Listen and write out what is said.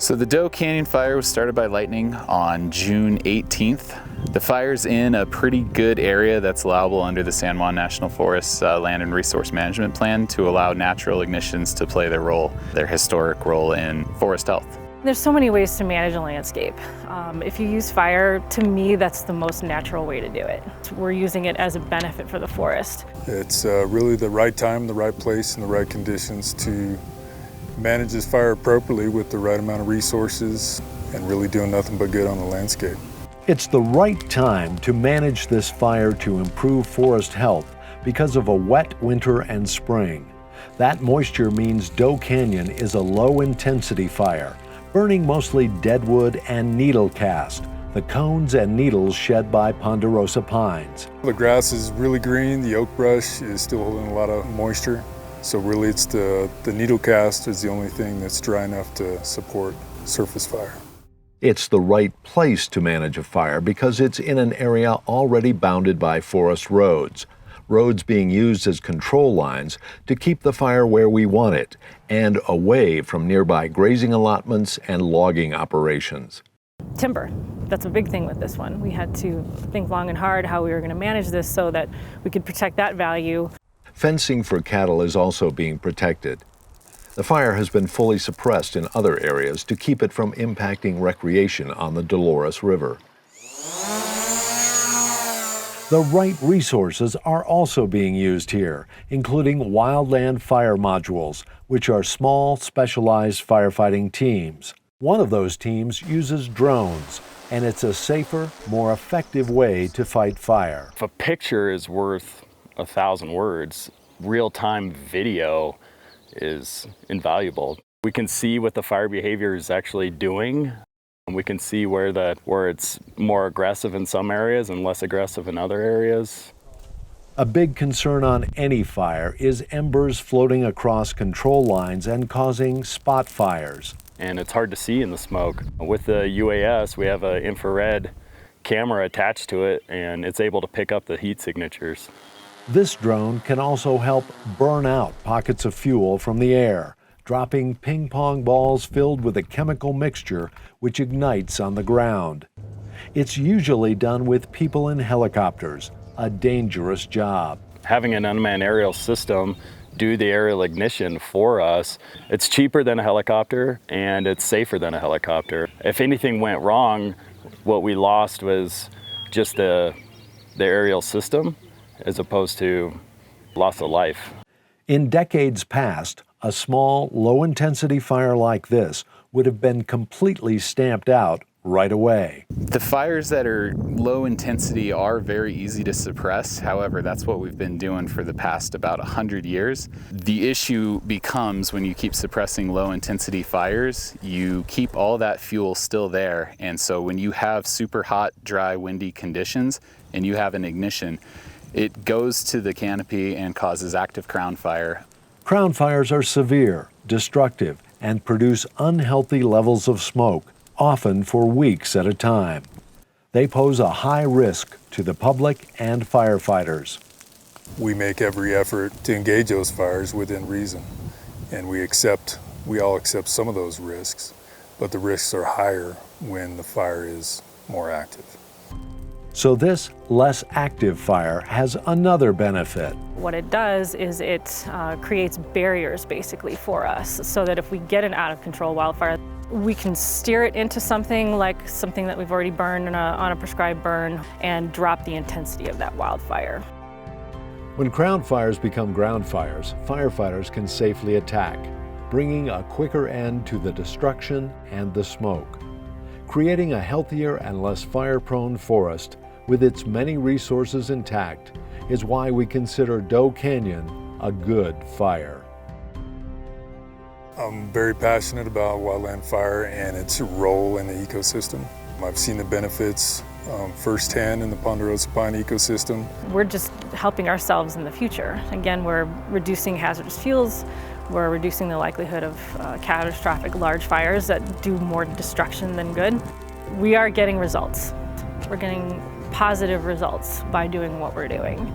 So the Doe Canyon Fire was started by lightning on June 18th. The fire's in a pretty good area that's allowable under the San Juan National Forest Land and Resource Management Plan to allow natural ignitions to play their historic role in forest health. There's so many ways to manage a landscape. If you use fire, to me, that's the most natural way to do it. We're using it as a benefit for the forest. It's really the right time, the right place, and the right conditions to manage this fire appropriately with the right amount of resources and really doing nothing but good on the landscape. It's the right time to manage this fire to improve forest health because of a wet winter and spring. That moisture means Doe Canyon is a low-intensity fire, burning mostly deadwood and needlecast, the cones and needles shed by ponderosa pines. The grass is really green, the oak brush is still holding a lot of moisture. So really it's the needlecast is the only thing that's dry enough to support surface fire. It's the right place to manage a fire because it's in an area already bounded by forest roads being used as control lines to keep the fire where we want it and away from nearby grazing allotments and logging operations. Timber, that's a big thing with this one. We had to think long and hard how we were going to manage this so that we could protect that value. Fencing for cattle is also being protected. The fire has been fully suppressed in other areas to keep it from impacting recreation on the Dolores River. The right resources are also being used here, including wildland fire modules, which are small, specialized firefighting teams. One of those teams uses drones, and it's a safer, more effective way to fight fire. If a picture is worth 1,000 words, real-time video is invaluable. We can see what the fire behavior is actually doing. And we can see where it's more aggressive in some areas and less aggressive in other areas. A big concern on any fire is embers floating across control lines and causing spot fires. And it's hard to see in the smoke. With the UAS, we have an infrared camera attached to it, and it's able to pick up the heat signatures. This drone can also help burn out pockets of fuel from the air, dropping ping pong balls filled with a chemical mixture which ignites on the ground. It's usually done with people in helicopters, a dangerous job. Having an unmanned aerial system do the aerial ignition for us, it's cheaper than a helicopter and it's safer than a helicopter. If anything went wrong, what we lost was just the aerial system as opposed to loss of life. In decades past, a small, low-intensity fire like this would have been completely stamped out right away. The fires that are low intensity are very easy to suppress. However, that's what we've been doing for the past about 100 years. The issue becomes when you keep suppressing low intensity fires, you keep all that fuel still there. And so when you have super hot, dry, windy conditions and you have an ignition, it goes to the canopy and causes active crown fire. Crown fires are severe, destructive, and produce unhealthy levels of smoke, often for weeks at a time. They pose a high risk to the public and firefighters. We make every effort to engage those fires within reason, and we all accept some of those risks, but the risks are higher when the fire is more active. So this less active fire has another benefit. What it does is it creates barriers basically for us so that if we get an out of control wildfire, we can steer it into something like something that we've already burned on a prescribed burn and drop the intensity of that wildfire. When crown fires become ground fires, firefighters can safely attack, bringing a quicker end to the destruction and the smoke. Creating a healthier and less fire-prone forest with its many resources intact is why we consider Doe Canyon a good fire. I'm very passionate about wildland fire and its role in the ecosystem. I've seen the benefits firsthand in the ponderosa pine ecosystem. We're just helping ourselves in the future. Again, we're reducing hazardous fuels, we're reducing the likelihood of catastrophic large fires that do more destruction than good. We are getting results. We're getting positive results by doing what we're doing.